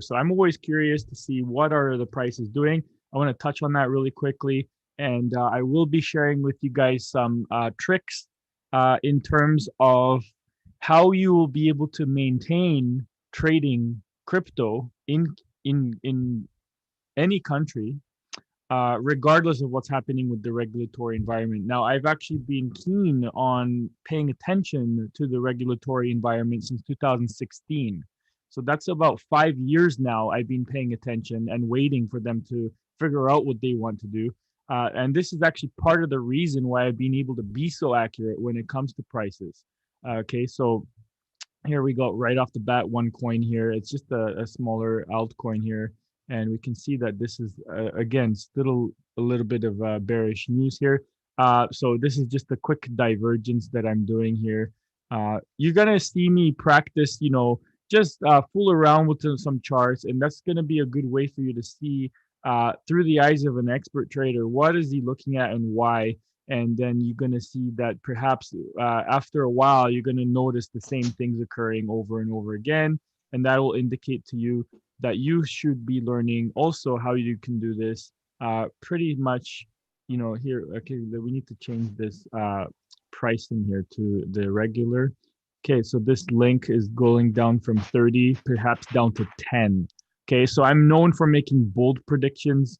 So I'm always curious to see what are the prices doing. I want to touch on that really quickly, and I will be sharing with you guys some tricks in terms of how you will be able to maintain trading crypto in any country, regardless of what's happening with the regulatory environment. Now, I've actually been keen on paying attention to the regulatory environment since 2016. So that's about 5 years now. I've been paying attention and waiting for them to figure out what they want to do. And this is actually part of the reason why I've been able to be so accurate when it comes to prices. Okay, so here we go right off the bat, one coin here. It's just a smaller altcoin here. And we can see that this is, again, still a little bit of bearish news here. So this is just a quick divergence that I'm doing here. You're going to see me practice, just fool around with some charts. And that's going to be a good way for you to see through the eyes of an expert trader, what is he looking at and why? And then you're going to see that perhaps after a while, you're going to notice the same things occurring over and over again. And that will indicate to you that you should be learning also how you can do this pretty much, here. Okay, we need to change this pricing here to the regular. Okay, so this link is going down from 30, perhaps down to 10. Okay, so I'm known for making bold predictions.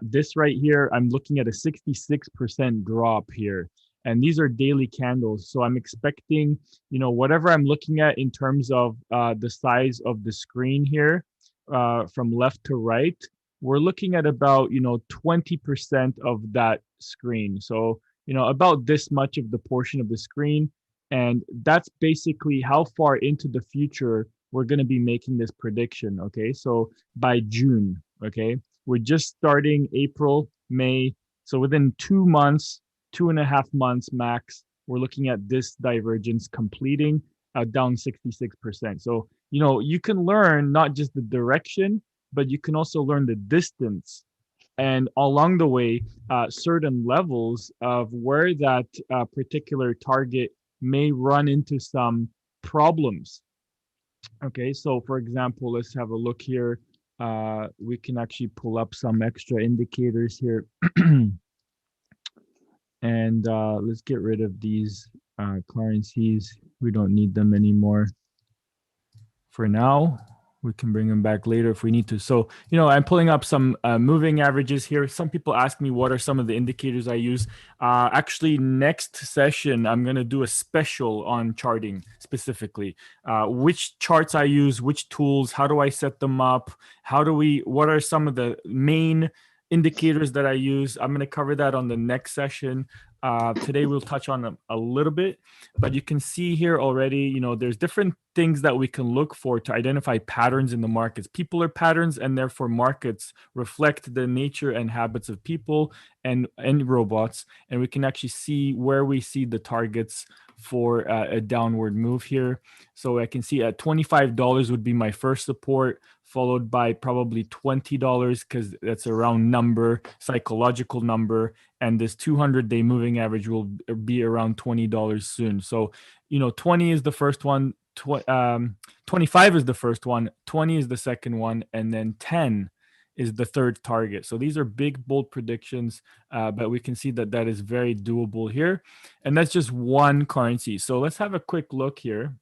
This right here, I'm looking at a 66% drop here. And these are daily candles. So I'm expecting, whatever I'm looking at in terms of the size of the screen here, from left to right, we're looking at about, 20% of that screen. So, about this much of the portion of the screen. And that's basically how far into the future we're going to be making this prediction. Okay, so by June, okay, we're just starting April, May. So within 2 months, 2.5 months max, we're looking at this divergence completing down 66%. So, you can learn not just the direction, but you can also learn the distance. And along the way, certain levels of where that particular target may run into some problems. Okay, so for example, let's have a look here. We can actually pull up some extra indicators here. And let's get rid of these currencies. We don't need them anymore for now. We can bring them back later if we need to. So, I'm pulling up some moving averages here. Some people ask me what are some of the indicators I use. Actually, next session, I'm going to do a special on charting specifically. Which charts I use, which tools, how do I set them up? What are some of the main indicators that I use? I'm going to cover that on the next session. Today we'll touch on a little bit, but you can see here already, there's different things that we can look for to identify patterns in the markets. People are patterns, and therefore markets reflect the nature and habits of people and robots. And we can actually see where we see the targets for a downward move here. So I can see at $25 would be my first support, followed by probably $20 because that's a round number, psychological number. And this 200-day moving average will be around $20 soon. So, 20 is the first one, 25 is the first one, 20 is the second one, and then 10 is the third target. So these are big, bold predictions, but we can see that is very doable here. And that's just one currency. So let's have a quick look here.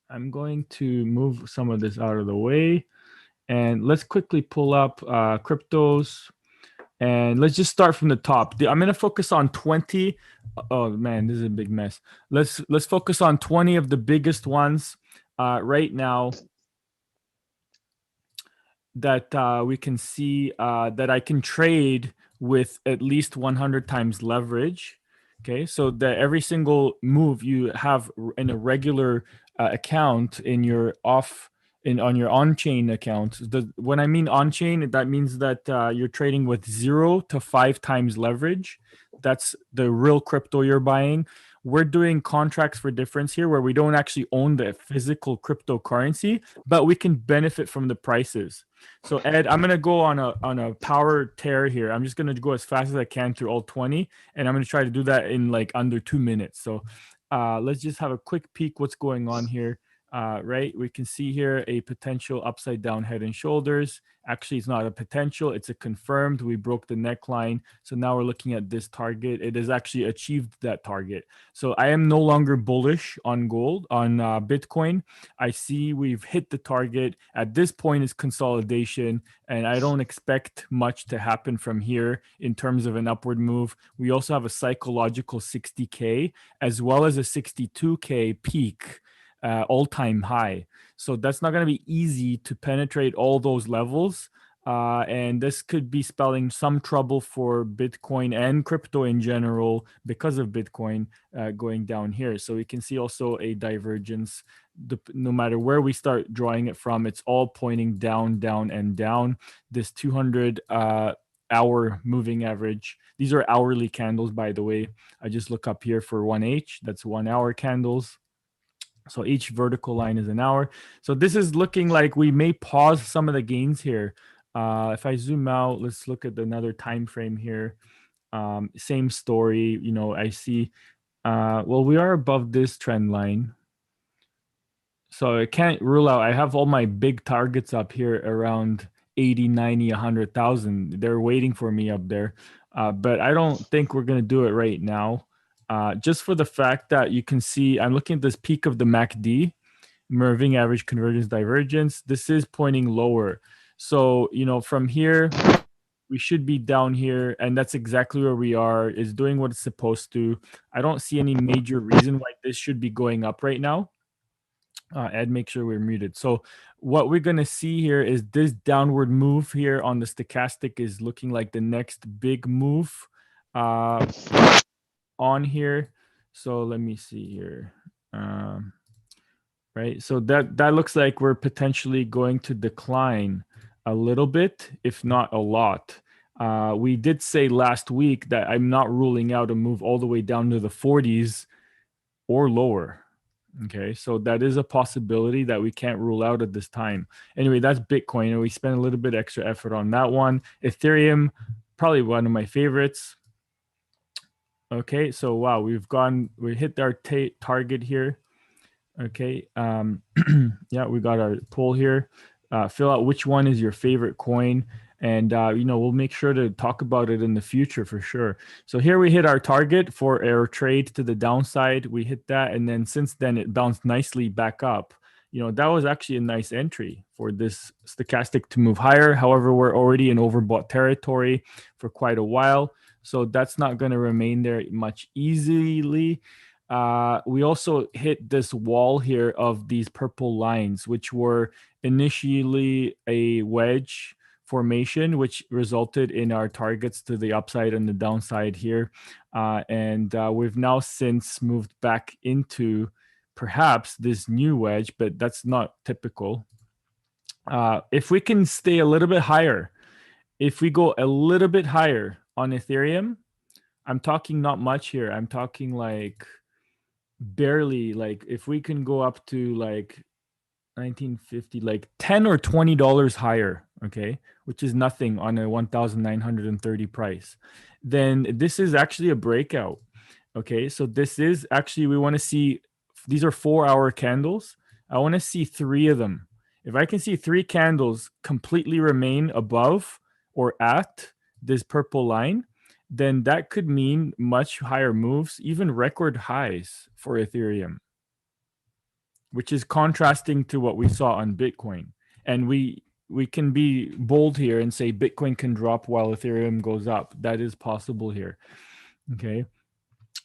I'm going to move some of this out of the way. And let's quickly pull up cryptos. And let's just start from the top. I'm going to focus on 20. Oh, man, this is a big mess. Let's focus on 20 of the biggest ones right now that we can see that I can trade with at least 100 times leverage. Okay, so that every single move you have in a regular account in your on your on-chain account. When I mean on-chain, that means that you're trading with 0 to 5 times leverage. That's the real crypto you're buying. We're doing contracts for difference here where we don't actually own the physical cryptocurrency, but we can benefit from the prices. So Ed, I'm going to go on a power tear here. I'm just going to go as fast as I can through all 20, and I'm going to try to do that in like under 2 minutes. So let's just have a quick peek what's going on here. right? We can see here a potential upside down head and shoulders. Actually, it's not a potential, it's a confirmed. We broke the neckline. So now we're looking at this target. It has actually achieved that target. So I am no longer bullish on gold, on Bitcoin. I see we've hit the target. At this point, it's consolidation, and I don't expect much to happen from here in terms of an upward move. We also have a psychological 60K as well as a 62K peak, all-time high. So that's not going to be easy to penetrate all those levels. And this could be spelling some trouble for Bitcoin and crypto in general because of Bitcoin going down here. So we can see also a divergence. No matter where we start drawing it from, it's all pointing down, down, and down. This 200 hour moving average. These are hourly candles, by the way. I just look up here for 1H. That's 1 hour candles. So each vertical line is an hour. So this is looking like we may pause some of the gains here. If I zoom out, let's look at another time frame here. Same story. You know, I see, well, we are above this trend line. So I can't rule out, I have all my big targets up here around 80, 90, 100,000. They're waiting for me up there. But I don't think we're going to do it right now. Just for the fact that you can see, I'm looking at this peak of the MACD, moving average convergence divergence. This is pointing lower. So, you know, from here, we should be down here, and that's exactly where we are, is doing what it's supposed to. I don't see any major reason why this should be going up right now. Ed, make sure we're muted. So what we're going to see here is this downward move here on the stochastic is looking like the next big move on here. So let me see here. Right. So that looks like we're potentially going to decline a little bit, if not a lot. We did say last week that I'm not ruling out a move all the way down to the 40s or lower. Okay, so that is a possibility that we can't rule out at this time. Anyway, that's Bitcoin, and we spent a little bit extra effort on that one. Ethereum, probably one of my favorites. Okay, so wow, we hit our target here. Okay, yeah, we got our poll here. Fill out which one is your favorite coin, and you know, we'll make sure to talk about it in the future for sure. So here we hit our target for our trade to the downside. We hit that, and then since then it bounced nicely back up. You know, that was actually a nice entry for this stochastic to move higher. However, we're already in overbought territory for quite a while, so that's not going to remain there much easily. We also hit this wall here of these purple lines, which were initially a wedge formation, which resulted in our targets to the upside and the downside here. And we've now since moved back into perhaps this new wedge, but that's not typical. If we can stay a little bit higher, if we go a little bit higher on Ethereum, I'm talking not much here. I'm talking like barely, like if we can go up to like 1950, like $10 or $20 higher, okay, which is nothing on a 1,930 price, then this is actually a breakout. Okay, so this is actually, we want to see, these are 4-hour candles. I want to see 3 of them. If I can see 3 candles completely remain above or at this purple line, then that could mean much higher moves, even record highs for Ethereum, which is contrasting to what we saw on Bitcoin. And we can be bold here and say Bitcoin can drop while Ethereum goes up. That is possible here. Okay.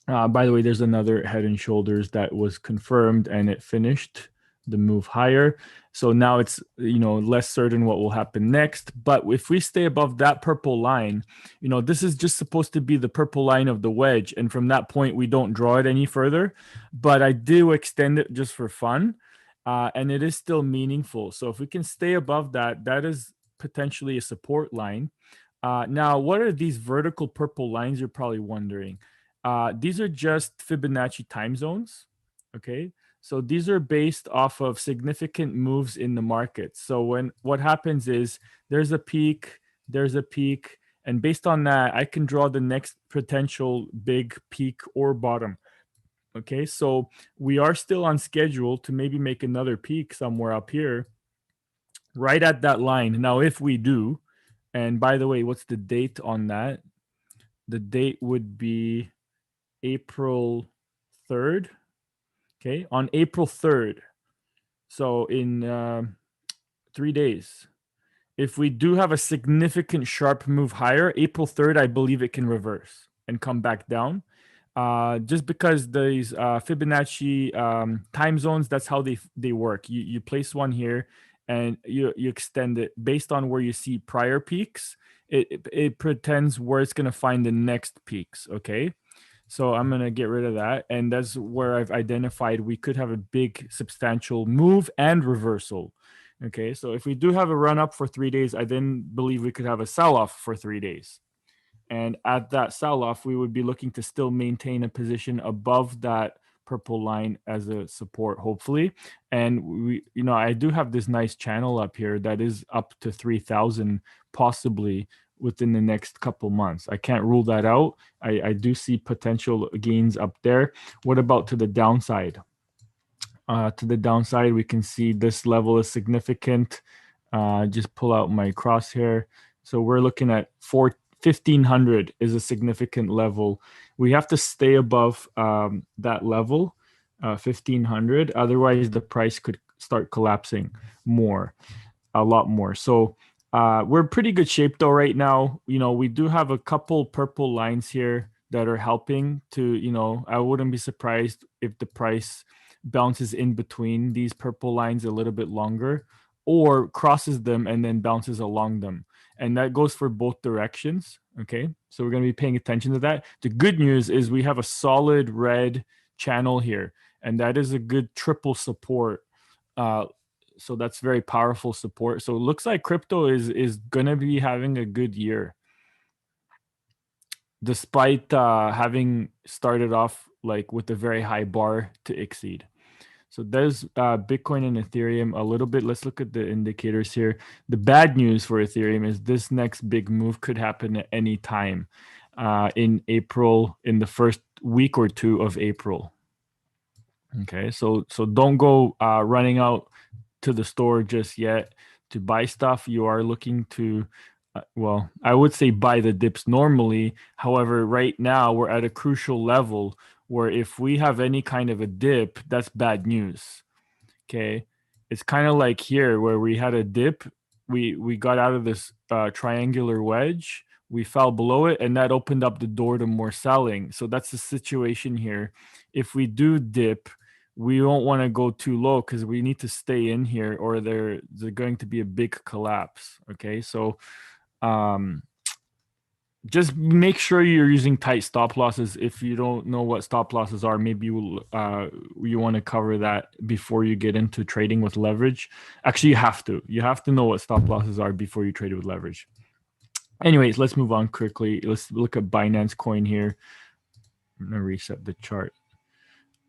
By the way, there's another head and shoulders that was confirmed, and it finished the move higher. So now it's, you know, less certain what will happen next. But if we stay above that purple line, you know, this is just supposed to be the purple line of the wedge. And from that point, we don't draw it any further. But I do extend it just for fun. And it is still meaningful. So if we can stay above that, that is potentially a support line. Now, what are these vertical purple lines? You're probably wondering. These are just Fibonacci time zones. Okay. So these are based off of significant moves in the market. So what happens is there's a peak, and based on that, I can draw the next potential big peak or bottom. Okay, so we are still on schedule to maybe make another peak somewhere up here, right at that line. Now, if we do, and by the way, what's the date on that? The date would be April 3rd. Okay, on April 3rd. So in 3 days. If we do have a significant sharp move higher, April 3rd, I believe it can reverse and come back down. Just because these Fibonacci time zones, that's how they work. You place one here and you extend it based on where you see prior peaks. It pretends where it's going to find the next peaks. Okay. So I'm going to get rid of that. And that's where I've identified we could have a big substantial move and reversal. Okay. So if we do have a run up for 3 days, I then believe we could have a sell off for 3 days. And at that sell off, we would be looking to still maintain a position above that purple line as a support, hopefully. And we, I do have this nice channel up here that is up to 3,000 possibly within the next couple months. I can't rule that out. I do see potential gains up there. What about to the downside? To the downside, we can see this level is significant. Just pull out my crosshair. So we're looking at 1,500 is a significant level. We have to stay above that level, 1,500. Otherwise, the price could start collapsing a lot more. So we're in pretty good shape though right now. We do have a couple purple lines here that are helping to, I wouldn't be surprised if the price bounces in between these purple lines a little bit longer or crosses them and then bounces along them. And that goes for both directions. Okay. So we're going to be paying attention to that. The good news is we have a solid red channel here, and that is a good triple support. So that's very powerful support. So it looks like crypto is going to be having a good year, despite having started off like with a very high bar to exceed. So there's Bitcoin and Ethereum a little bit. Let's look at the indicators here. The bad news for Ethereum is this next big move could happen at any time in April, in the first week or two of April. Okay, so don't go running out to the store just yet to buy stuff. You are looking to, well, I would say buy the dips normally. However, right now we're at a crucial level where if we have any kind of a dip, that's bad news. Okay. It's kind of like here where we had a dip. We got out of this triangular wedge. We fell below it, and that opened up the door to more selling. So that's the situation here. If we do dip, we don't want to go too low because we need to stay in here or there's going to be a big collapse. Okay. So just make sure you're using tight stop losses. If you don't know what stop losses are, maybe you want to cover that before you get into trading with leverage. Actually, you have to know what stop losses are before you trade with leverage. Anyways, let's move on quickly. Let's look at Binance Coin here. I'm gonna reset the chart.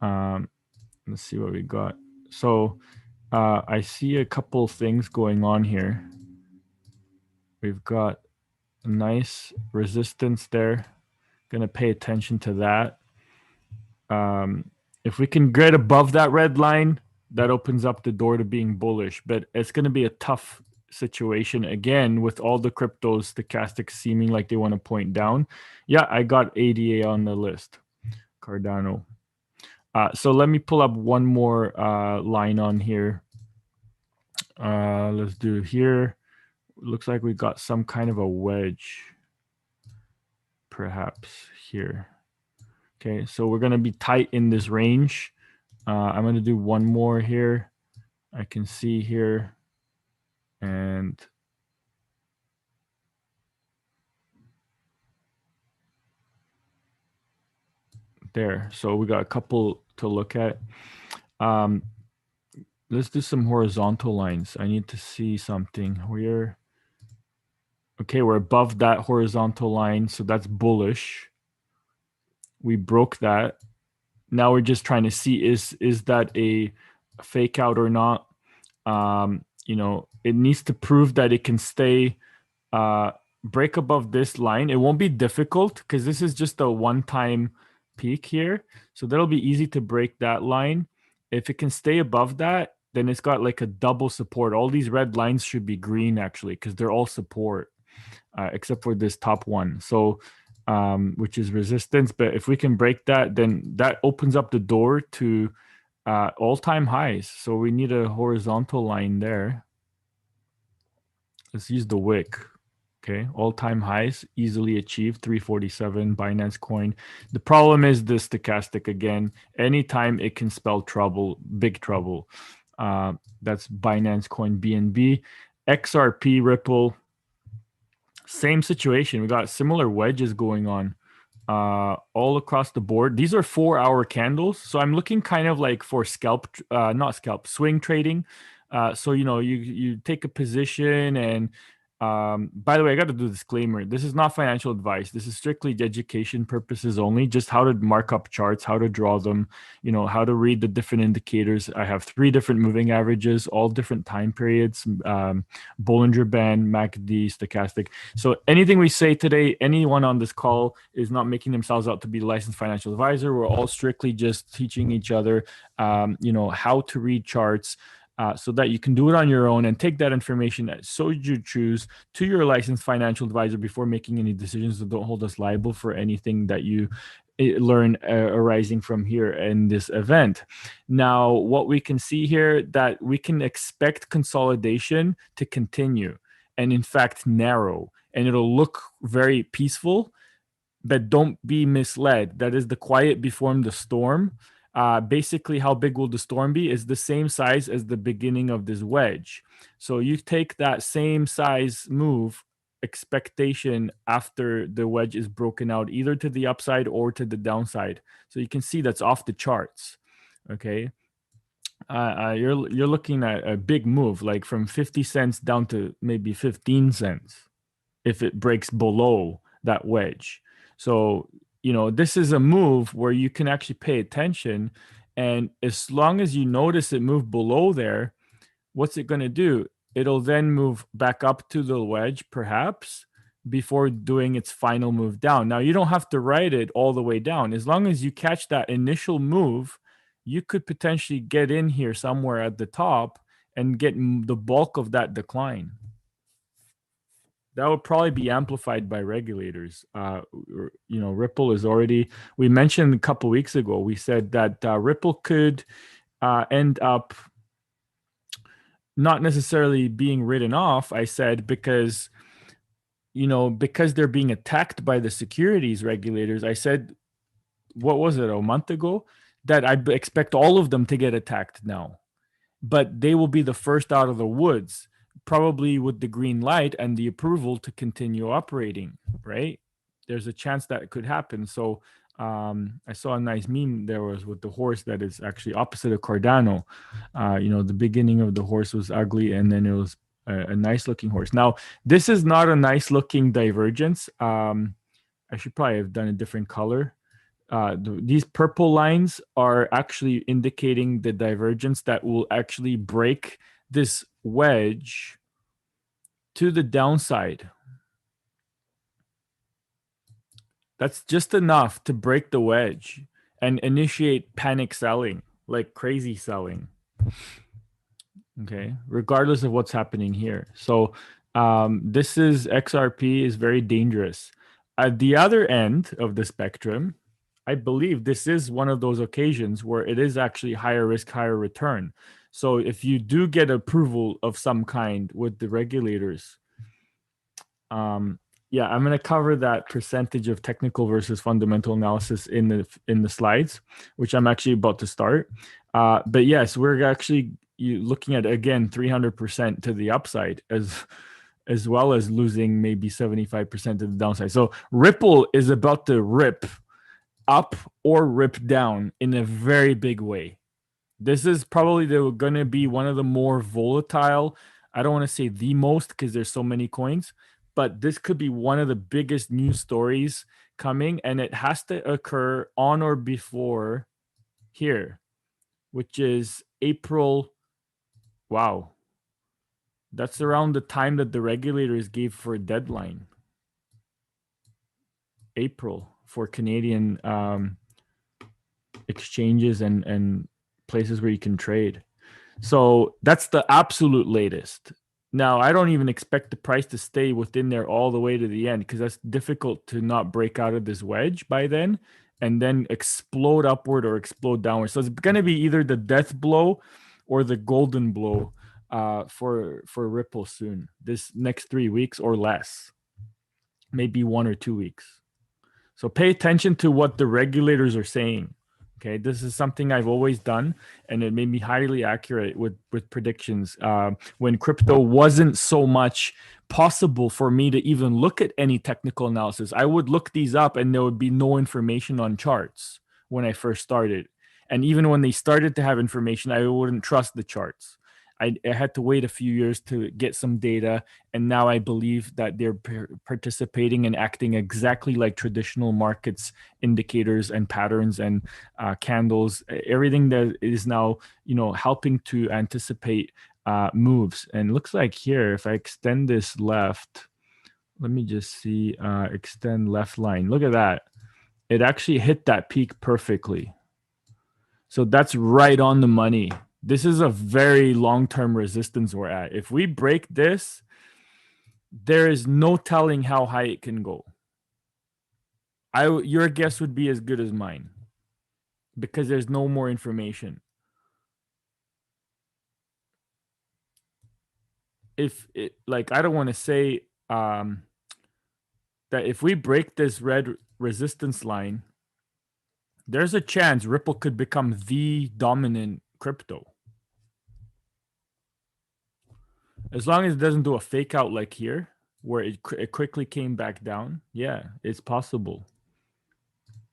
Let's see what we got. So I see a couple things going on here. We've got a nice resistance there. Gonna pay attention to that. If we can get above that red line, that opens up the door to being bullish. But it's gonna be a tough situation again with all the cryptos stochastics seeming like they want to point down. Yeah, I got ADA on the list. Cardano. So let me pull up one more line on here. Let's do here. Looks like we got some kind of a wedge, perhaps here. Okay, so we're going to be tight in this range. I'm going to do one more here. I can see here. And there. So we got a couple to look at. Let's do some horizontal lines. I need to see something. We're above that horizontal line, so that's bullish. We broke that. Now we're just trying to see is that a fake out or not. It needs to prove that it can stay break above this line. It won't be difficult because this is just a one-time peak here. So that'll be easy to break that line. If it can stay above that, then it's got like a double support. All these red lines should be green actually, because they're all support, except for this top one. So, which is resistance. But if we can break that, then that opens up the door to all-time highs. So we need a horizontal line there. Let's use the wick. Okay, all-time highs easily achieved, 347 Binance Coin. The problem is the stochastic again. Anytime it can spell trouble, big trouble. That's Binance Coin BNB. XRP Ripple, same situation. We got similar wedges going on all across the board. These are 4-hour candles. So I'm looking kind of like for swing trading. So, you know, you take a position and by the way, I got to do a disclaimer. This is not financial advice. This is strictly education purposes only, just how to mark up charts, how to draw them, you know, how to read the different indicators. I have 3 different moving averages, all different time periods, Bollinger Band, MACD, stochastic. So anything we say today, anyone on this call is not making themselves out to be a licensed financial advisor. We're all strictly just teaching each other, you know, how to read charts, so that you can do it on your own and take that information so you choose to your licensed financial advisor before making any decisions. So don't hold us liable for anything that you learn arising from here in this event. Now, what we can see here, that we can expect consolidation to continue and in fact narrow, and it'll look very peaceful, but don't be misled. That is the quiet before the storm. Basically, how big will the storm be is the same size as the beginning of this wedge. So you take that same size move expectation after the wedge is broken out, either to the upside or to the downside. So you can see that's off the charts. Okay. You're looking at a big move, like from 50 cents down to maybe 15 cents if it breaks below that wedge. So, you know, this is a move where you can actually pay attention. And as long as you notice it move below there, what's it going to do? It'll then move back up to the wedge, perhaps, before doing its final move down. Now, you don't have to ride it all the way down. As long as you catch that initial move, you could potentially get in here somewhere at the top and get the bulk of that decline. That would probably be amplified by regulators. You know, Ripple is already, we mentioned a couple weeks ago, we said that Ripple could end up not necessarily being written off. I said because, you know, because they're being attacked by the securities regulators. I said, what was it, a month ago, that I expect all of them to get attacked now, but they will be the first out of the woods, probably with the green light and the approval to continue operating, right? There's a chance that it could happen. So I saw a nice meme there was with the horse that is actually opposite of Cardano. You know, the beginning of the horse was ugly and then it was a nice looking horse. Now, this is not a nice looking divergence. I should probably have done a different color. These purple lines are actually indicating the divergence that will actually break this wedge to the downside. That's just enough to break the wedge and initiate panic selling, like crazy selling. Okay, regardless of what's happening here. So this is XRP is very dangerous. At the other end of the spectrum, I believe this is one of those occasions where it is actually higher risk, higher return. So if you do get approval of some kind with the regulators, yeah, I'm going to cover that percentage of technical versus fundamental analysis in the slides, which I'm actually about to start. But yes, we're actually looking at, again, 300% to the upside as well as losing maybe 75% to the downside. So Ripple is about to rip up or rip down in a very big way. This is probably going to be one of the more volatile. I don't want to say the most because there's so many coins, but this could be one of the biggest news stories coming, and it has to occur on or before here, which is April. Wow. That's around the time that the regulators gave for a deadline. April for Canadian exchanges and places where you can trade. So that's the absolute latest. Now, I don't even expect the price to stay within there all the way to the end, because that's difficult to not break out of this wedge by then and then explode upward or explode downward. So it's going to be either the death blow or the golden blow for Ripple soon, this next 3 weeks or less, maybe 1 or 2 weeks. So pay attention to what the regulators are saying. Okay, this is something I've always done, and it made me highly accurate with predictions. When crypto wasn't so much possible for me to even look at any technical analysis, I would look these up, and there would be no information on charts when I first started. And even when they started to have information, I wouldn't trust the charts. I had to wait a few years to get some data, and now I believe that they're participating and acting exactly like traditional markets indicators and patterns and candles. Everything that is now, helping to anticipate moves. And it looks like here, if I extend this left, let me just see, extend left line. Look at that. It actually hit that peak perfectly. So that's right on the money. This is a very long-term resistance we're at. If we break this, there is no telling how high it can go. Your guess would be as good as mine, because there's no more information. I don't want to say that if we break this red resistance line, there's a chance Ripple could become the dominant crypto. As long as it doesn't do a fake out like here, where it quickly came back down. Yeah, it's possible.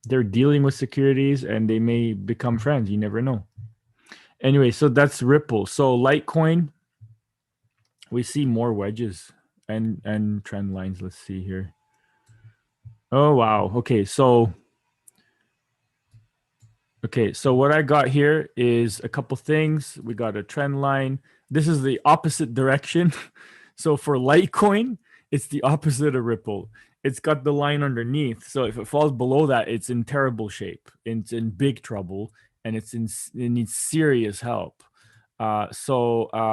They're dealing with securities and they may become friends. You never know. Anyway, so that's Ripple. So Litecoin, we see more wedges and trend lines. Let's see here. Oh, wow. Okay, so what I got here is a couple things. We got a trend line. This is the opposite direction. So for Litecoin, it's the opposite of Ripple. It's got the line underneath. So if it falls below that, it's in terrible shape. It's in big trouble, and it needs serious help. Totally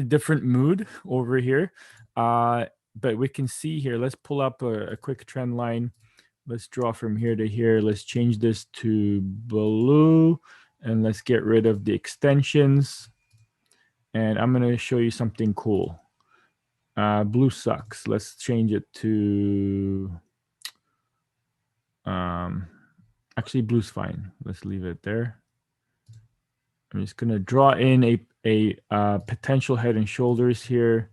different mood over here. But we can see here, let's pull up a quick trend line. Let's draw from here to here. Let's change this to blue, and let's get rid of the extensions. And I'm going to show you something cool. Blue sucks. Let's change it to, actually blue's fine. Let's leave it there. I'm just going to draw in a potential head and shoulders here,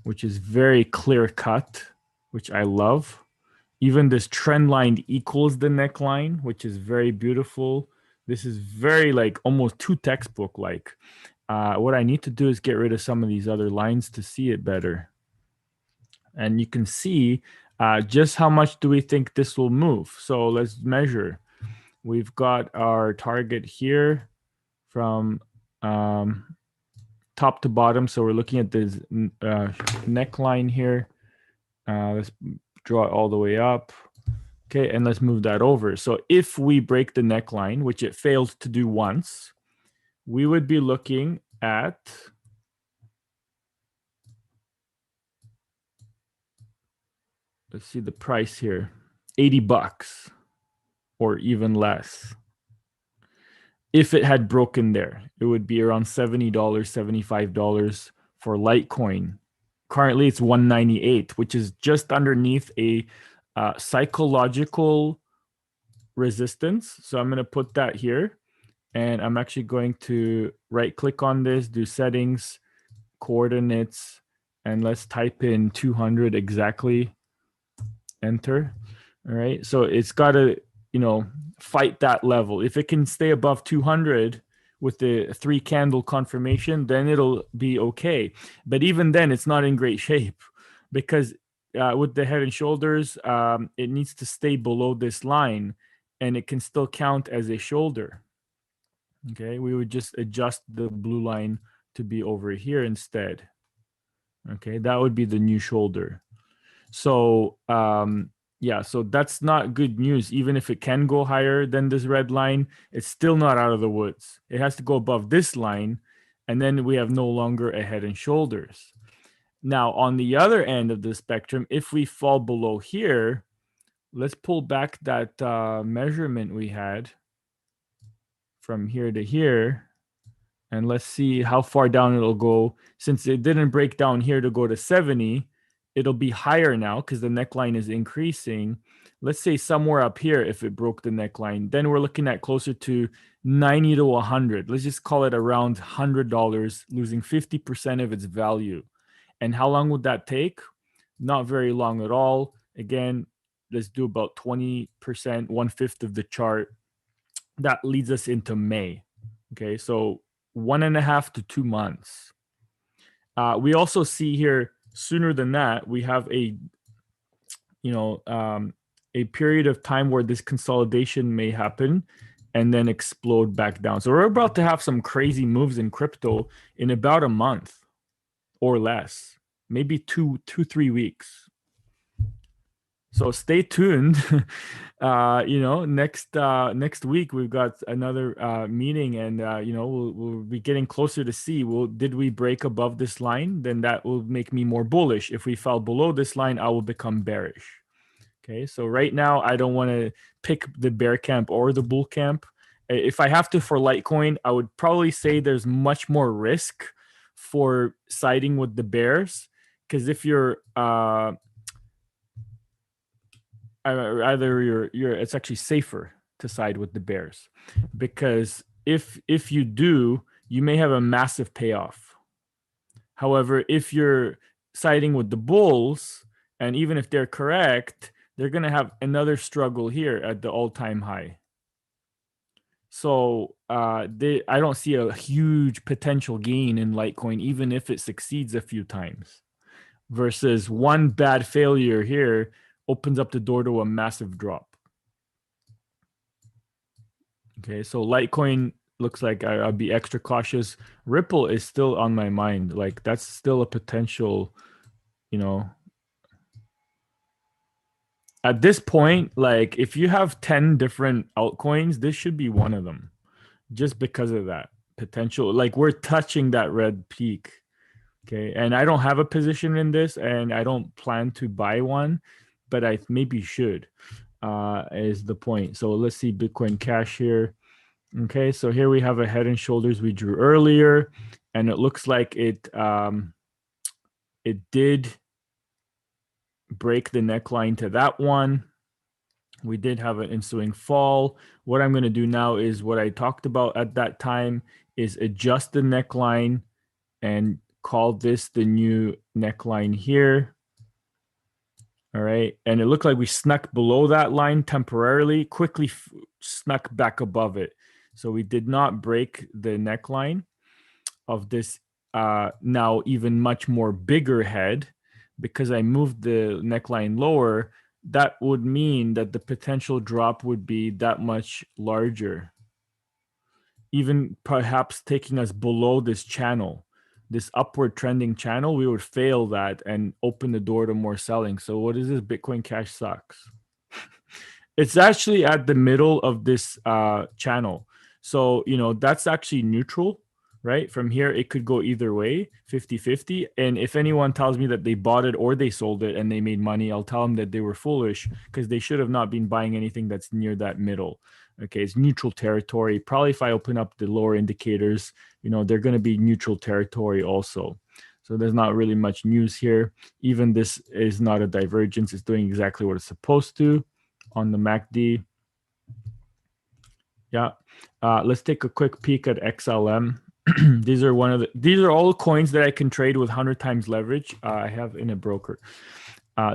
which is very clear cut, which I love. Even this trend line equals the neckline, which is very beautiful. This is very almost too textbook like. What I need to do is get rid of some of these other lines to see it better. And you can see just how much do we think this will move. So let's measure. We've got our target here from top to bottom. So we're looking at this neckline here. Let's draw it all the way up. Okay, and let's move that over. So if we break the neckline, which it failed to do once, we would be looking at, let's see the price here, $80 or even less. If it had broken there, it would be around $70, $75 for Litecoin. Currently, it's $198, which is just underneath a psychological resistance. So I'm going to put that here, and I'm actually going to right click on this, do settings, coordinates, and let's type in 200 exactly, enter. All right, so it's got to fight that level. If it can stay above 200 with the 3 candle confirmation, then it'll be okay. But even then, it's not in great shape, because with the head and shoulders, it needs to stay below this line, and it can still count as a shoulder. Okay, we would just adjust the blue line to be over here instead. Okay, that would be the new shoulder. So Yeah, so that's not good news. Even if it can go higher than this red line, it's still not out of the woods. It has to go above this line, and then we have no longer a head and shoulders. Now, on the other end of the spectrum, if we fall below here, let's pull back that measurement we had from here to here, and let's see how far down it'll go. Since it didn't break down here to go to 70, it'll be higher now because the neckline is increasing. Let's say somewhere up here, if it broke the neckline, then we're looking at closer to 90 to 100. Let's just call it around $100, losing 50% of its value. And how long would that take? Not very long at all. Again, let's do about 20%, 1/5 of the chart. That leads us into May. Okay, so 1.5 to 2 months. We also see here sooner than that, we have a period of time where this consolidation may happen and then explode back down. So we're about to have some crazy moves in crypto in about a month or less, maybe 3 weeks. So stay tuned. Next week we've got another meeting, and we'll be getting closer to see. Did we break above this line? Then that will make me more bullish. If we fell below this line, I will become bearish. Okay, so right now I don't want to pick the bear camp or the bull camp. If I have to for Litecoin, I would probably say there's much more risk for siding with the bears, because if you're it's actually safer to side with the bears, because if you do, you may have a massive payoff. However, if you're siding with the bulls, and even if they're correct, they're going to have another struggle here at the all-time high. So I don't see a huge potential gain in Litecoin, even if it succeeds a few times, versus one bad failure here opens up the door to a massive drop. Okay, so Litecoin looks like I'll be extra cautious. Ripple is still on my mind. Like, that's still a potential, at this point, like if you have 10 different altcoins, this should be one of them, just because of that potential. Like, we're touching that red peak. Okay, and I don't have a position in this, and I don't plan to buy one, but I maybe should, is the point. So let's see Bitcoin Cash here. Okay, so here we have a head and shoulders we drew earlier, and it looks like it did break the neckline to that one. We did have an ensuing fall. What I'm going to do now is what I talked about at that time, is adjust the neckline and call this the new neckline here. All right, and it looked like we snuck below that line temporarily, quickly snuck back above it. So we did not break the neckline of this now even much more bigger head, because I moved the neckline lower. That would mean that the potential drop would be that much larger, even perhaps taking us below this channel, this upward trending channel. We would fail that and open the door to more selling. So what is this? Bitcoin Cash sucks. It's actually at the middle of this channel. So, that's actually neutral, right? From here, it could go either way, 50-50. And if anyone tells me that they bought it or they sold it and they made money, I'll tell them that they were foolish, because they should have not been buying anything that's near that middle. Okay, it's neutral territory. Probably if I open up the lower indicators, they're going to be neutral territory also. So there's not really much news here. Even this is not a divergence. It's doing exactly what it's supposed to on the MACD. Yeah. Let's take a quick peek at XLM. These are all coins that I can trade with 100 times leverage. I have in a broker.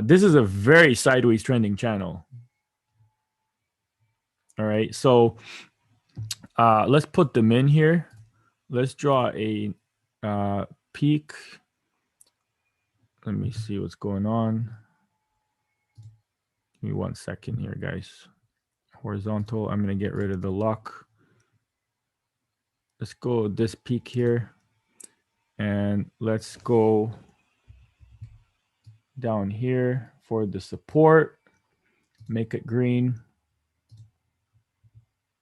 This is a very sideways trending channel. All right, so let's put them in here. Let's draw a peak. Let me see what's going on. Give me 1 second here, guys. Horizontal. I'm going to get rid of the lock. Let's go this peak here, and let's go down here for the support. make it green.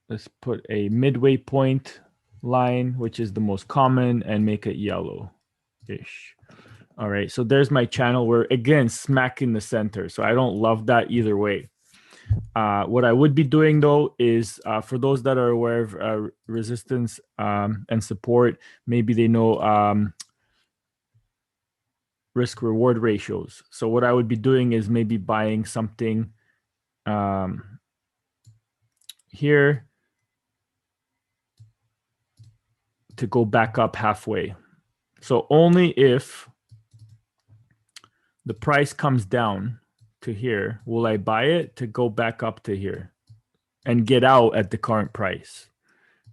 Let's put a midway point line, which is the most common, and make it yellow-ish. All right, so there's my channel. We're, again, smack in the center. So I don't love that either way. What I would be doing, though, is for those that are aware of resistance and support, maybe they know risk-reward ratios. So what I would be doing is maybe buying something here to go back up halfway. So only if the price comes down to here will I buy it to go back up to here and get out at the current price.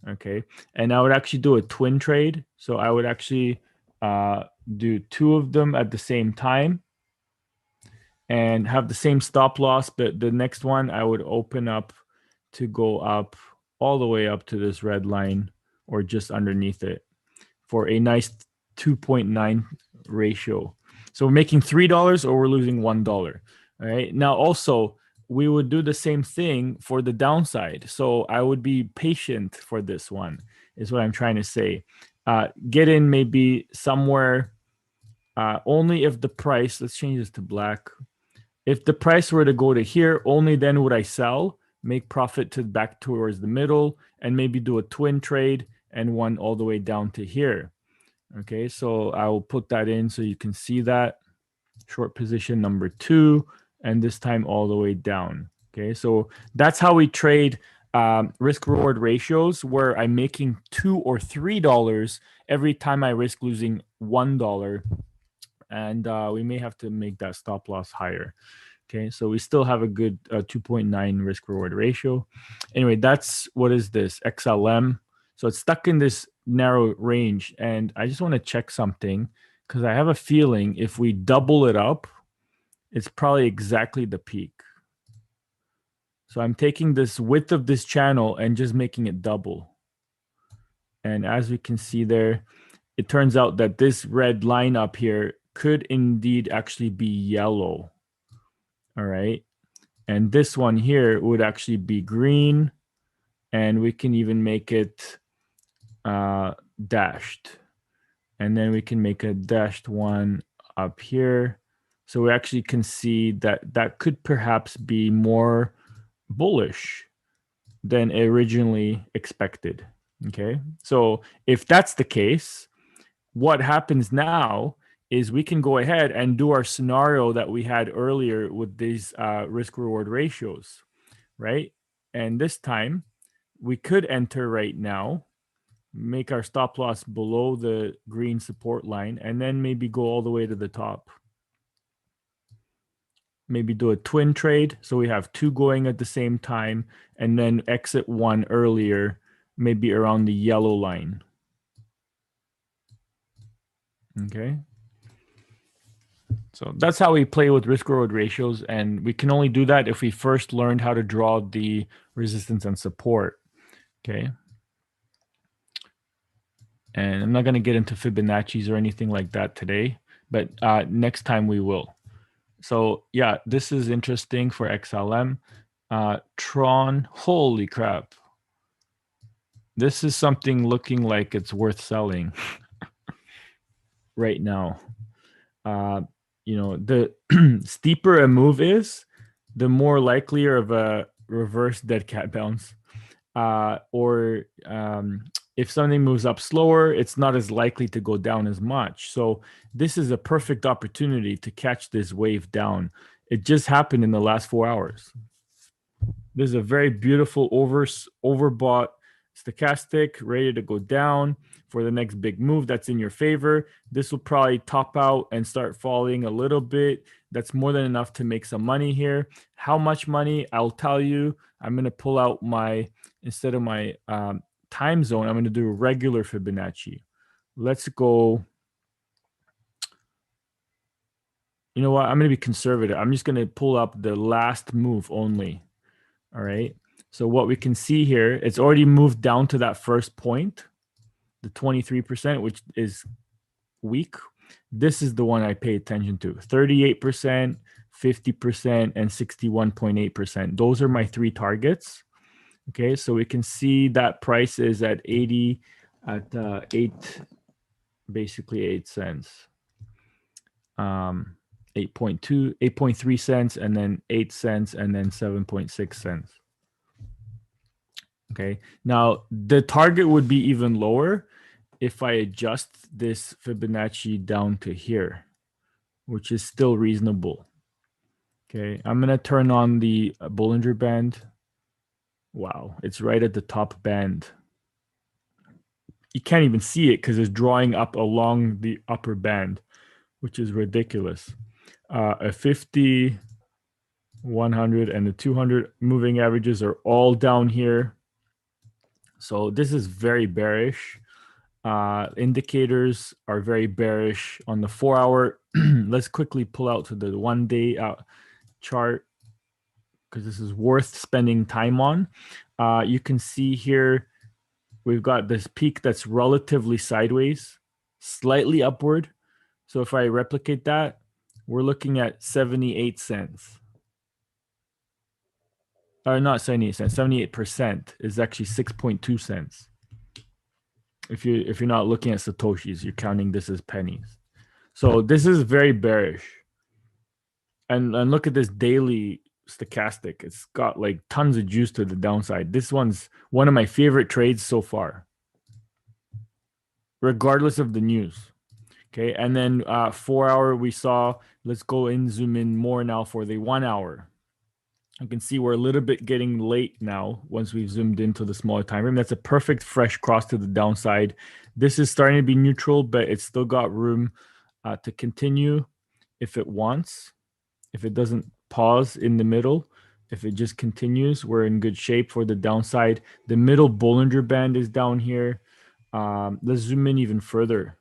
Okay. And I would actually do a twin trade. So I would actually do two of them at the same time and have the same stop loss. But the next one I would open up to go up all the way up to this red line or just underneath it for a nice 2.9 ratio. So we're making $3 or we're losing $1. All right. Now also we would do the same thing for the downside. So I would be patient for this one is what I'm trying to say. Get in maybe somewhere only if the price, let's change this to black. If the price were to go to here, only then would I sell, make profit to back towards the middle, and maybe do a twin trade and one all the way down to here. Okay, so I will put that in so you can see that. Short position number 2, and this time all the way down. Okay, so that's how we trade risk-reward ratios, where I'm making $2 or $3 every time I risk losing $1. And we may have to make that stop loss higher. Okay, so we still have a good 2.9 risk-reward ratio. Anyway, that's, what is this? XLM. So it's stuck in this narrow range. And I just want to check something because I have a feeling if we double it up, it's probably exactly the peak. So I'm taking this width of this channel and just making it double. And as we can see there, it turns out that this red line up here could indeed actually be yellow. All right. And this one here would actually be green. And we can even make it dashed. And then we can make a dashed one up here. So we actually can see that that could perhaps be more bullish than originally expected. Okay. So if that's the case, what happens now is we can go ahead and do our scenario that we had earlier with these risk-reward ratios, right? And this time we could enter right now, make our stop loss below the green support line, and then maybe go all the way to the top. Maybe do a twin trade. So we have 2 going at the same time, and then exit 1 earlier, maybe around the yellow line. Okay. So that's how we play with risk-reward ratios, and we can only do that if we first learned how to draw the resistance and support. Okay. And I'm not going to get into Fibonacci's or anything like that today, but next time we will. So yeah, this is interesting for XLM. Tron, holy crap. This is something looking like it's worth selling right now. You know, the steeper a move is, the more likelier of a reverse dead cat bounce. Or if something moves up slower, it's not as likely to go down as much. So this is a perfect opportunity to catch this wave down. It just happened in the last 4 hours. This is a very beautiful overbought stochastic, ready to go down for the next big move that's in your favor. This will probably top out and start falling a little bit. That's more than enough to make some money here. How much money? I'll tell you. I'm going to pull out my, instead of my time zone, I'm going to do a regular Fibonacci. Let's go. You know what? I'm going to be conservative. I'm just going to pull up the last move only. All right. So what we can see here, it's already moved down to that first point, the 23%, which is weak. This is the one I pay attention to. 38%, 50%, and 61.8%. Those are my three targets. Okay, so we can see that price is at 80 at 8 cents. 8.2, 8.3 cents, and then 8 cents, and then 7.6 cents. Okay, now the target would be even lower if I adjust this Fibonacci down to here, which is still reasonable. Okay, I'm going to turn on the Bollinger Band. Wow, it's right at the top band. You can't even see it because it's drawing up along the upper band, which is ridiculous. A 50, 100, and the 200 moving averages are all down here. So this is very bearish. Indicators are very bearish on the 4 hour. Let's quickly pull out to the 1 day chart because this is worth spending time on. You can see here we've got this peak that's relatively sideways, slightly upward. So if I replicate that, we're looking at 78 cents. Or not 78 cents, 78% is actually 6.2 cents. If you're not looking at Satoshis, you're counting this as pennies. So this is very bearish. And look at this daily stochastic. It's got like tons of juice to the downside. This one's one of my favorite trades so far, regardless of the news. Okay, and then 4 hour we saw. Let's go in, zoom in more now for the 1 hour. You can see we're a little bit getting late now once we've zoomed into the smaller time frame. That's a perfect fresh cross to the downside. This is starting to be neutral, but it's still got room to continue if it wants. If it doesn't pause in the middle, if it just continues, we're in good shape for the downside. The middle Bollinger Band is down here. Let's zoom in even further.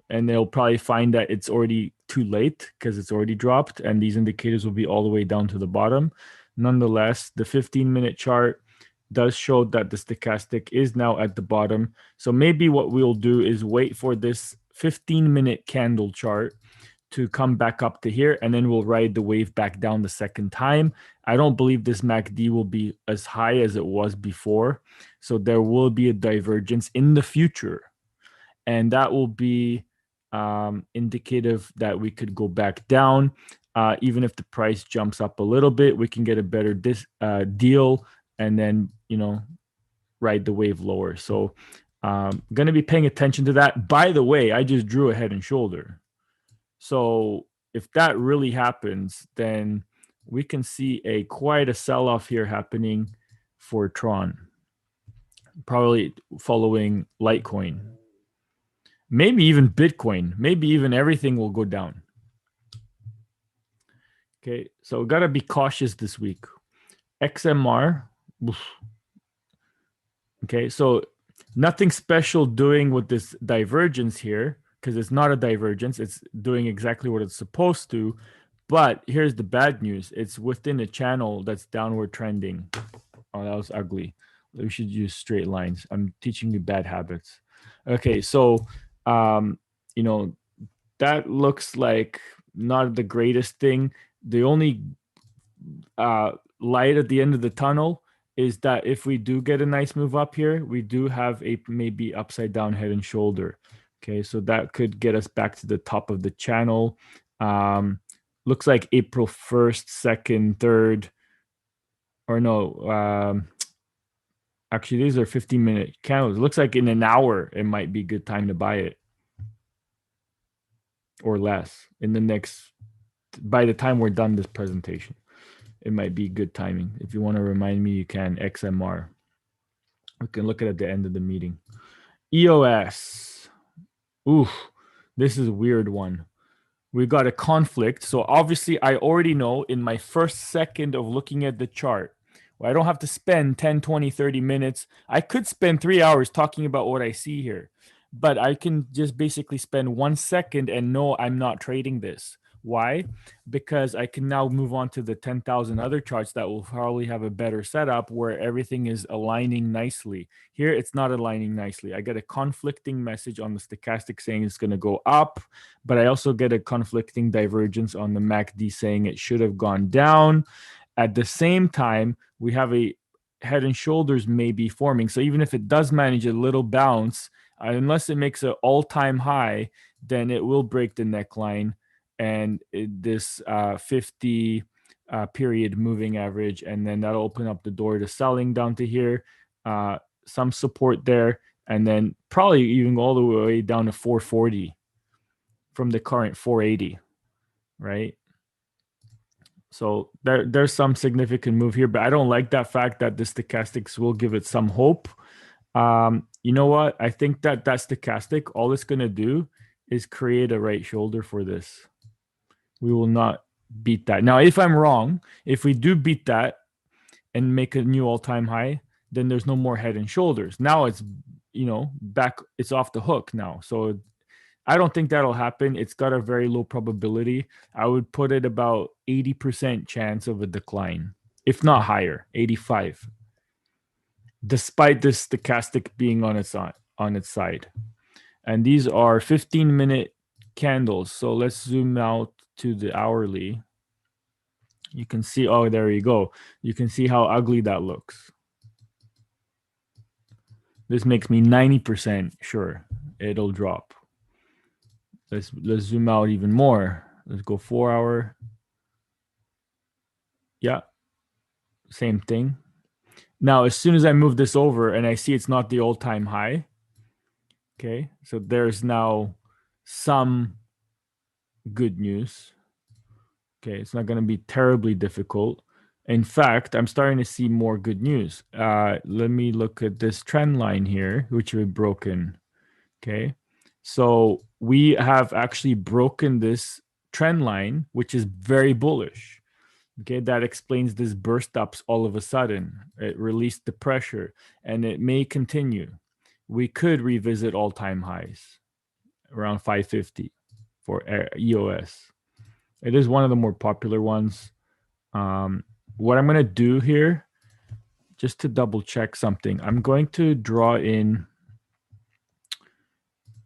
And they'll probably find that it's already too late because it's already dropped, and these indicators will be all the way down to the bottom. Nonetheless, the 15-minute chart does show that the stochastic is now at the bottom. So maybe what we'll do is wait for this 15-minute candle chart to come back up to here, and then we'll ride the wave back down the second time. I don't believe this MACD will be as high as it was before. So there will be a divergence in the future, and that will be indicative that we could go back down. Even if the price jumps up a little bit, we can get a better deal and then, ride the wave lower. So going to be paying attention to that. By the way, I just drew a head and shoulder. So if that really happens, then we can see quite a sell-off here happening for Tron, probably following Litecoin. Maybe even Bitcoin, maybe even everything will go down. Okay, so got to be cautious this week. XMR. Oof. Okay, so nothing special doing with this divergence here because it's not a divergence. It's doing exactly what it's supposed to. But here's the bad news. It's within a channel that's downward trending. Oh, that was ugly. We should use straight lines. I'm teaching you bad habits. Okay, so that looks like not the greatest thing. The only light at the end of the tunnel is that if we do get a nice move up here, we do have a maybe upside down head and shoulder. Okay, so that could get us back to the top of the channel. Looks like April 1st, 2nd, 3rd, or no, actually these are 15-minute candles. It looks like in an hour, it might be a good time to buy it. Or less by the time we're done this presentation, it might be good timing. If you want to remind me, you can. XMR. We can look at the end of the meeting. EOS. Oof, this is a weird one. We got a conflict. So obviously I already know in my first second of looking at the chart, I don't have to spend 10, 20, 30 minutes. I could spend 3 hours talking about what I see here. But I can just basically spend 1 second and know I'm not trading this. Why? Because I can now move on to the 10,000 other charts that will probably have a better setup where everything is aligning nicely. Here, it's not aligning nicely. I get a conflicting message on the stochastic saying it's going to go up, but I also get a conflicting divergence on the MACD saying it should have gone down. At the same time, we have a head and shoulders may be forming. So even if it does manage a little bounce, unless it makes an all-time high, then it will break the neckline and this 50 period moving average, and then that'll open up the door to selling down to here, some support there, and then probably even all the way down to 440 from the current 480, right? So there's some significant move here, but I don't like that fact that the stochastics will give it some hope. You know what? I think that stochastic, all it's going to do is create a right shoulder for this. We will not beat that. Now, if I'm wrong, if we do beat that and make a new all-time high, then there's no more head and shoulders. Now it's, back, it's off the hook now. So I don't think that'll happen. It's got a very low probability. I would put it about 80% chance of a decline, if not higher, 85, despite this stochastic being on its side. And these are 15-minute candles. So let's zoom out to the hourly. You can see, oh, there you go. You can see how ugly that looks. This makes me 90% sure it'll drop. Let's zoom out even more. Let's go 4 hour. Yeah, same thing. Now, as soon as I move this over and I see it's not the all-time high, okay, so there's now some good news. Okay, it's not going to be terribly difficult. In fact, I'm starting to see more good news. Let me look at this trend line here, which we've broken. Okay, so we have actually broken this trend line, which is very bullish. Okay, that explains this burst ups all of a sudden. It released the pressure and it may continue. We could revisit all-time highs around 550 for EOS. It is one of the more popular ones. What I'm going to do here, just to double check something, I'm going to draw in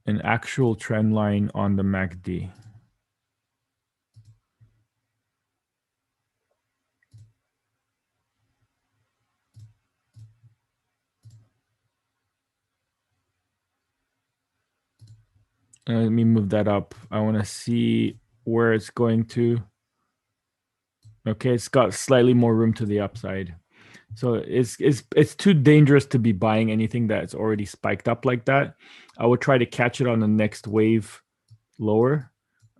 an actual trend line on the MACD. Let me move that up. I want to see where it's going to. Okay, it's got slightly more room to the upside. So it's too dangerous to be buying anything that's already spiked up like that. I would try to catch it on the next wave lower.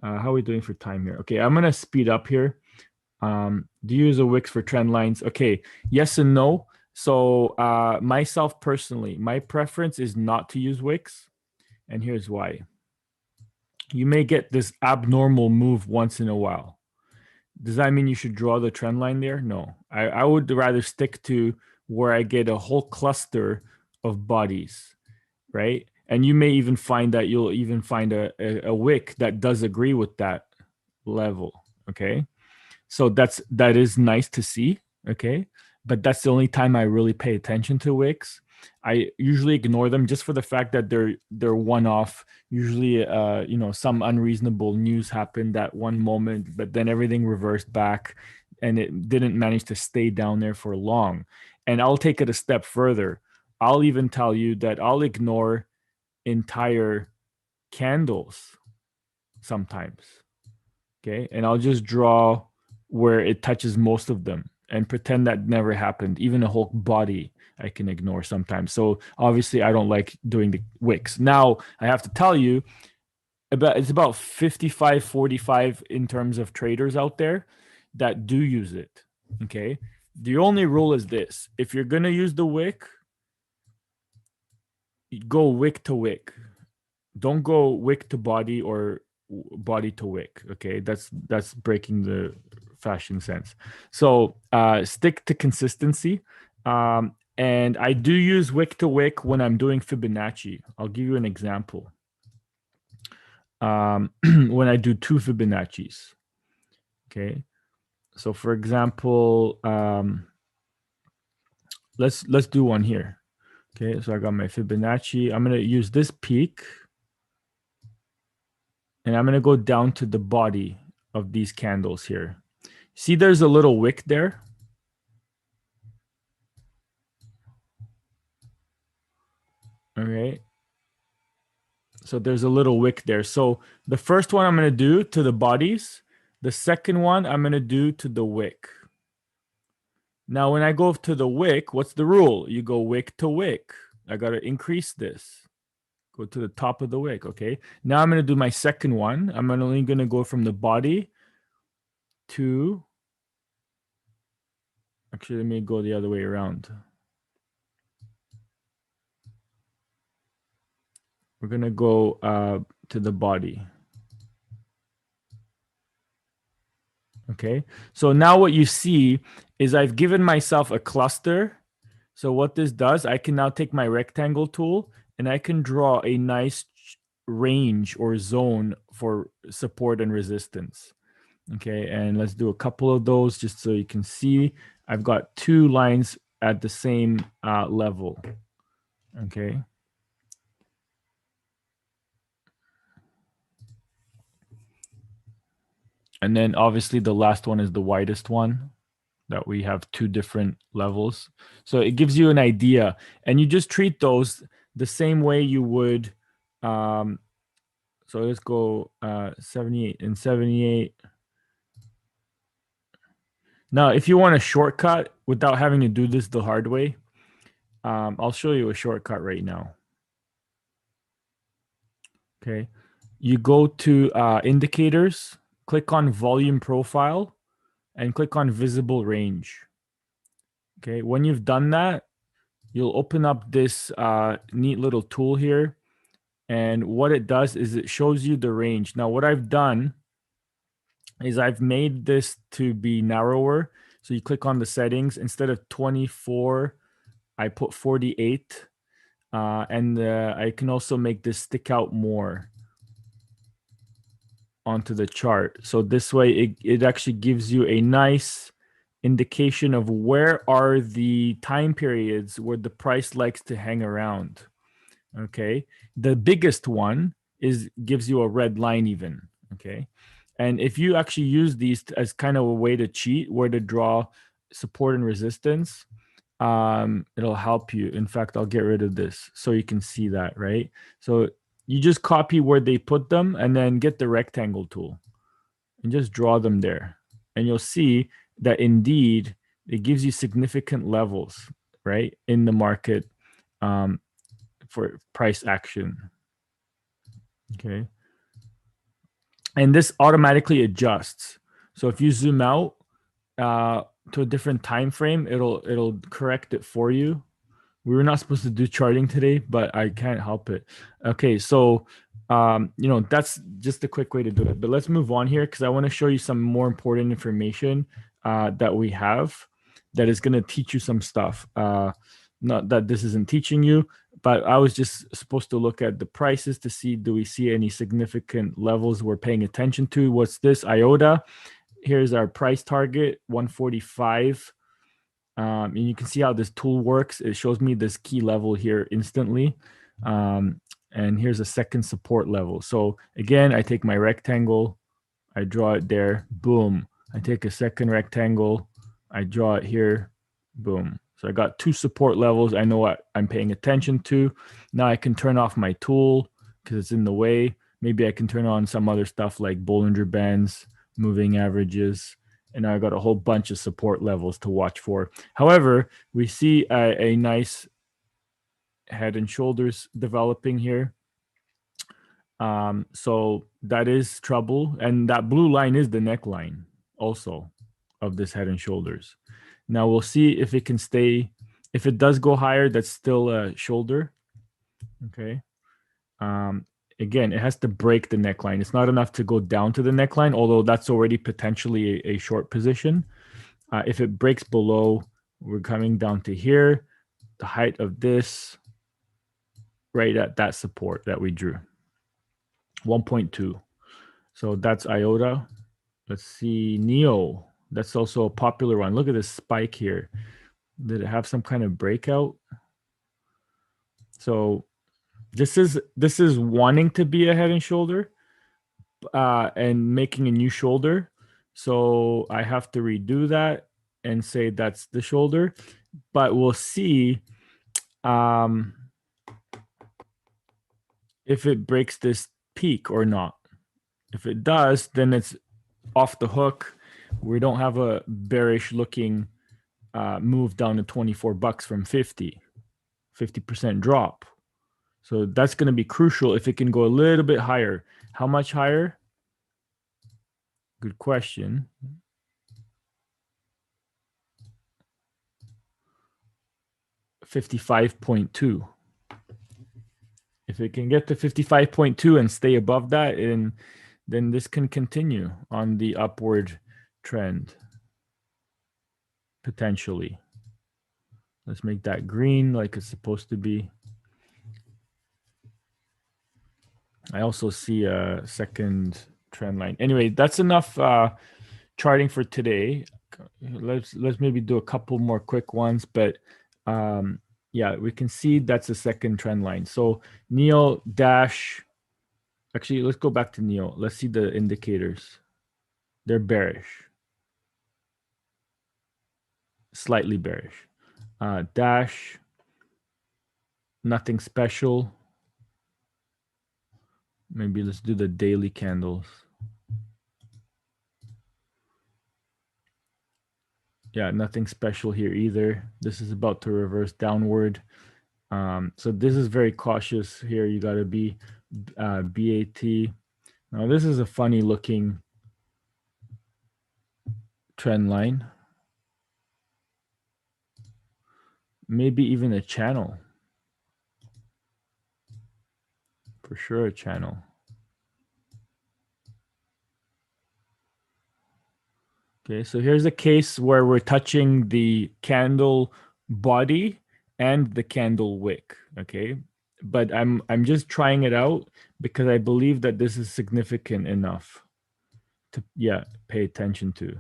How are we doing for time here? Okay, I'm going to speed up here. Do you use a Wix for trend lines? Okay, yes and no. So myself personally, my preference is not to use Wix. And here's why. You may get this abnormal move once in a while. Does that mean you should draw the trend line there? No. I would rather stick to where I get a whole cluster of bodies, right? And you may even find that you'll even find a wick that does agree with that level, okay? So that is nice to see, okay? But that's the only time I really pay attention to wicks. I usually ignore them just for the fact that they're one-off. Usually, some unreasonable news happened that one moment, but then everything reversed back, and it didn't manage to stay down there for long. And I'll take it a step further. I'll even tell you that I'll ignore entire candles sometimes. Okay, and I'll just draw where it touches most of them and pretend that never happened. Even a whole body I can ignore sometimes. So obviously I don't like doing the wicks. Now I have to tell you it's about 55-45 in terms of traders out there that do use it. Okay. The only rule is this: if you're gonna use the wick, go wick to wick. Don't go wick to body or body to wick. Okay, that's breaking the fashion sense. So stick to consistency. And I do use wick to wick when I'm doing Fibonacci. I'll give you an example. When I do 2 Fibonaccis, Okay. So for example, let's do one here. Okay, so I got my Fibonacci. I'm gonna use this peak, and I'm gonna go down to the body of these candles here. See, there's a little wick there. All right. So there's a little wick there. So the first one I'm gonna do to the bodies. The second one I'm gonna do to the wick. Now, when I go to the wick, what's the rule? You go wick to wick. I gotta increase this. Go to the top of the wick, okay? Now I'm gonna do my second one. I'm only gonna go from the body to, actually, let me go the other way around. We're gonna go to the body. Okay, so now what you see is I've given myself a cluster. So what this does, I can now take my rectangle tool and I can draw a nice range or zone for support and resistance. Okay, and let's do a couple of those just so you can see. I've got two lines at the same level. Okay. And then obviously the last one is the widest one that we have two different levels. So it gives you an idea, and you just treat those the same way you would. So let's go 78 and 78. Now, if you want a shortcut without having to do this the hard way, I'll show you a shortcut right now. Okay. You go to indicators, click on volume profile, and click on visible range. Okay. When you've done that, you'll open up this neat little tool here. And what it does is it shows you the range. Now, what I've done is I've made this to be narrower. So you click on the settings. Instead of 24, I put 48. And I can also make this stick out more onto the chart. So this way it actually gives you a nice indication of where are the time periods where the price likes to hang around. Okay. The biggest one gives you a red line even. Okay. And if you actually use these as kind of a way to cheat, where to draw support and resistance, it'll help you. In fact, I'll get rid of this so you can see that, right? So you just copy where they put them and then get the rectangle tool and just draw them there. And you'll see that indeed it gives you significant levels, right, in the market for price action. Okay. And this automatically adjusts. So if you zoom out to a different time frame, it'll correct it for you. We were not supposed to do charting today, but I can't help it. Okay, so that's just a quick way to do it. But let's move on here because I want to show you some more important information that we have that is going to teach you some stuff. Not that this isn't teaching you, but I was just supposed to look at the prices to see, do we see any significant levels we're paying attention to? What's this? IOTA. Here's our price target, 145. And you can see how this tool works. It shows me this key level here instantly. And here's a second support level. So again, I take my rectangle, I draw it there, boom. I take a second rectangle, I draw it here, boom. So I got two support levels. I know what I'm paying attention to. Now I can turn off my tool because it's in the way. Maybe I can turn on some other stuff like Bollinger Bands, moving averages, and I got a whole bunch of support levels to watch for. However, we see a nice head and shoulders developing here. So that is trouble. And that blue line is the neckline also of this head and shoulders. Now we'll see if it can stay. If it does go higher, that's still a shoulder. Okay. Again, it has to break the neckline. It's not enough to go down to the neckline, although that's already potentially a short position. If it breaks below, we're coming down to here, the height of this, right at that support that we drew, 1.2. So that's IOTA. Let's see, Neo. That's also a popular one. Look at this spike here. Did it have some kind of breakout? So this is wanting to be a head and shoulder and making a new shoulder. So I have to redo that and say that's the shoulder. But we'll see if it breaks this peak or not. If it does, then it's off the hook. We don't have a bearish looking move down to 24 bucks from 50% drop. So that's going to be crucial if it can go a little bit higher. How much higher? Good question. $55.2. If it can get to 55.2 and stay above that, and then this can continue on the upward trend potentially. Let's make that green like it's supposed to be. I also see a second trend line. Anyway, that's enough charting for today. Let's maybe do a couple more quick ones, but yeah, we can see that's a second trend line. So Neo dash, actually, let's go back to Neo. Let's see the indicators. They're bearish, slightly bearish. Dash, nothing special. Maybe let's do the daily candles. Yeah, nothing special here either. This is about to reverse downward. So this is very cautious here. You got to be BAT. Now this is a funny looking trend line. Maybe even a channel. For sure a channel. Okay, so here's a case where we're touching the candle body and the candle wick, okay? But I'm just trying it out because I believe that this is significant enough to pay attention to.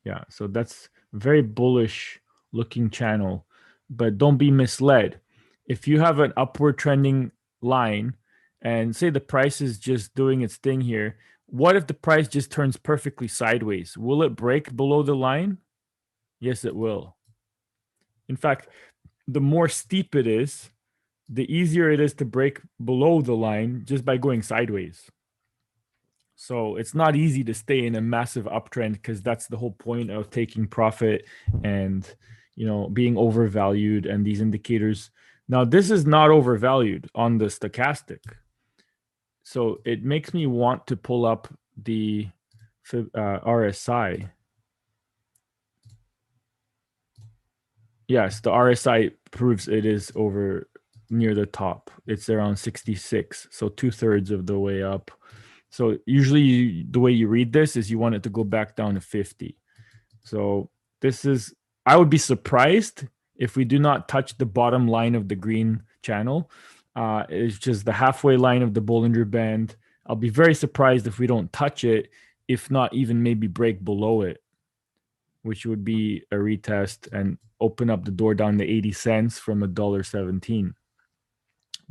Yeah, so that's very bullish looking channel, but don't be misled. If you have an upward trending line and say the price is just doing its thing here, what if the price just turns perfectly sideways? Will it break below the line? Yes, it will. In fact, the more steep it is, the easier it is to break below the line just by going sideways. So it's not easy to stay in a massive uptrend because that's the whole point of taking profit and being overvalued and these indicators. Now this is not overvalued on the stochastic. So it makes me want to pull up the RSI. Yes, the RSI proves it is over near the top. It's around 66, so 2/3 of the way up. So usually the way you read this is you want it to go back down to 50. So this is, I would be surprised if we do not touch the bottom line of the green channel. It's just the halfway line of the Bollinger Band. I'll be very surprised if we don't touch it, if not even maybe break below it, which would be a retest and open up the door down to 80 cents from $1.17.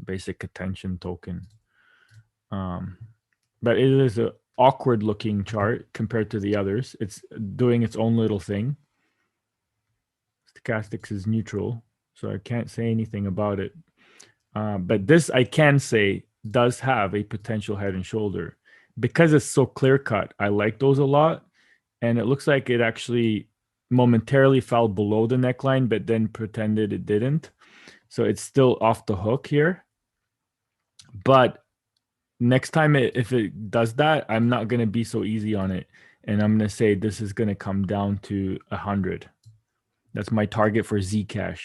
Basic attention token. But it is an awkward looking chart compared to the others. It's doing its own little thing. Stochastics is neutral, so I can't say anything about it. But this I can say does have a potential head and shoulder. Because it's so clear cut, I like those a lot. And it looks like it actually momentarily fell below the neckline, but then pretended it didn't. So it's still off the hook here. But next time if it does that, I'm not going to be so easy on it. And I'm going to say this is going to come down to 100. That's my target for Zcash.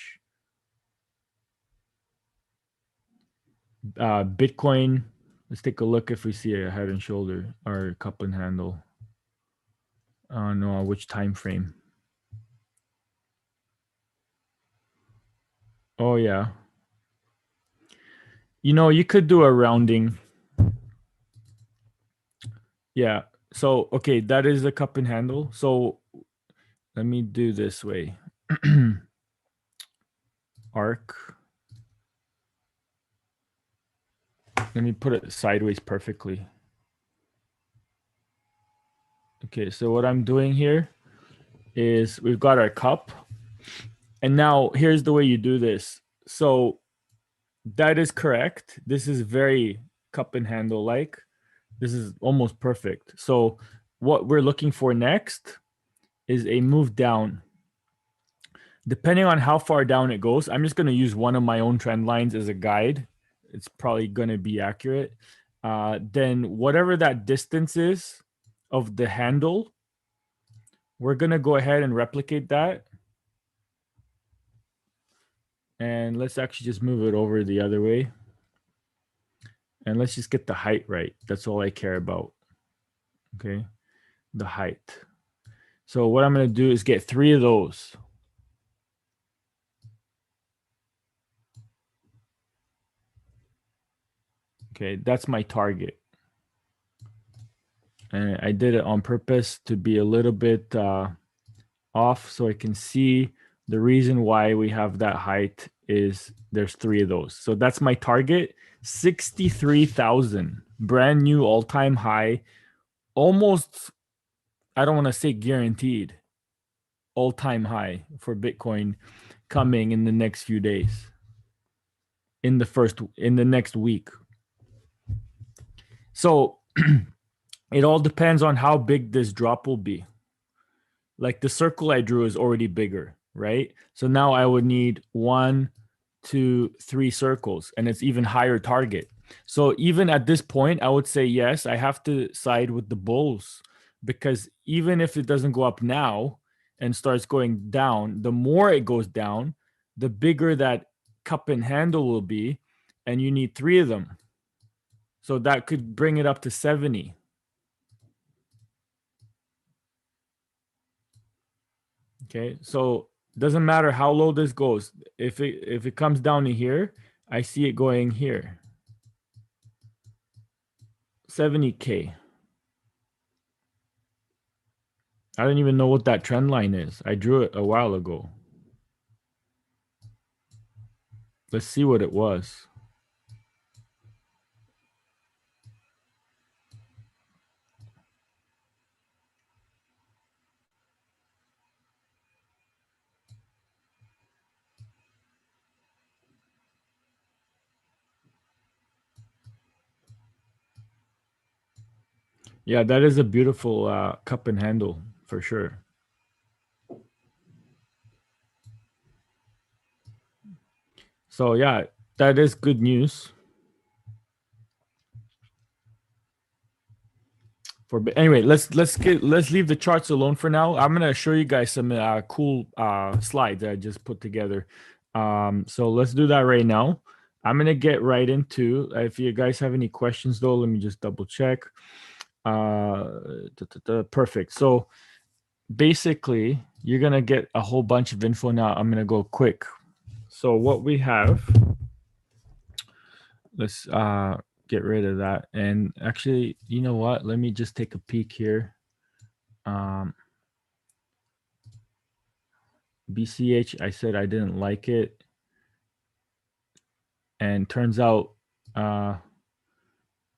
Bitcoin, let's take a look if we see a head and shoulder or cup and handle. I don't know which time frame. Oh yeah. You could do a rounding. Yeah. So, okay, that is a cup and handle. So let me do this way. Arc. Let me put it sideways perfectly. Okay, so what I'm doing here is we've got our cup. And now here's the way you do this. So that is correct. This is very cup and handle like. This is almost perfect. So what we're looking for next is a move down. Depending on how far down it goes, I'm just going to use one of my own trend lines as a guide. It's probably going to be accurate. Then whatever that distance is of the handle, we're going to go ahead and replicate that. And let's actually just move it over the other way. And let's just get the height right. That's all I care about. Okay, the height. So what I'm going to do is get 3 of those. Okay, that's my target. And I did it on purpose to be a little bit off so I can see the reason why we have that height is there's 3 of those. So that's my target, 63,000, brand new all-time high, almost, I don't want to say guaranteed, all-time high for Bitcoin coming in the next few days, in the next week. So it all depends on how big this drop will be. Like the circle I drew is already bigger, right? So now I would need 1, 2, 3 circles, and it's even higher target. So even at this point, I would say, yes, I have to side with the bulls, because even if it doesn't go up now and starts going down, the more it goes down, the bigger that cup and handle will be, and you need 3 of them. So that could bring it up to 70. Okay, so doesn't matter how low this goes. If it comes down to here, I see it going here. 70K. I don't even know what that trend line is. I drew it a while ago. Let's see what it was. Yeah, that is a beautiful cup and handle for sure. So yeah, that is good news. Anyway, let's leave the charts alone for now. I'm gonna show you guys some cool slides that I just put together. So let's do that right now. I'm gonna get right into. If you guys have any questions though, let me just double check. Perfect. So basically, you're gonna get a whole bunch of info now. I'm gonna go quick. So what we have, let's get rid of that. And actually, you know what? Let me just take a peek here. BCH, I said I didn't like it. And turns out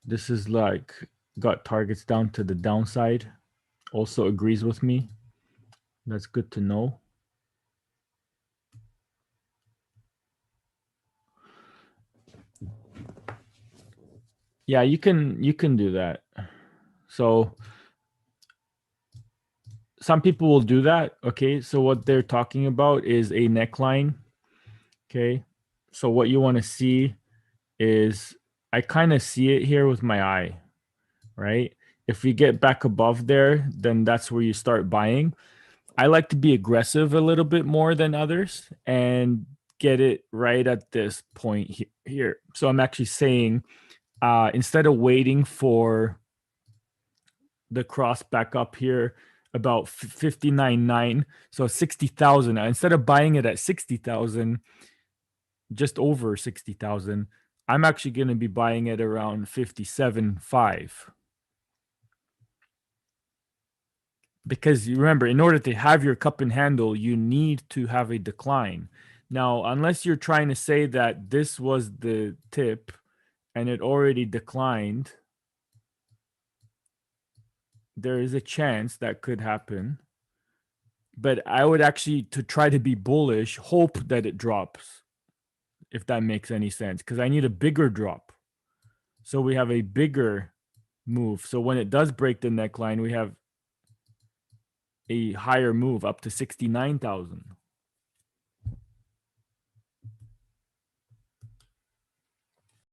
this is like got targets down to the downside. Also agrees with me. That's good to know. Yeah, you can do that. So some people will do that. Okay, so what they're talking about is a neckline. Okay, so what you want to see is, I kind of see it here with my eye, right? If we get back above there, then that's where you start buying. I like to be aggressive a little bit more than others and get it right at this point here. So I'm actually saying, instead of waiting for the cross back up here about 59.9, so 60,000, instead of buying it at 60,000, just over 60,000, I'm actually going to be buying it around 57.5. because you remember, in order to have your cup and handle, you need to have a decline. Now, unless you're trying to say that this was the tip and it already declined, there is a chance that could happen. But I would actually, to try to be bullish, hope that it drops, if that makes any sense, because I need a bigger drop. So we have a bigger move. So when it does break the neckline, we have a higher move up to 69,000.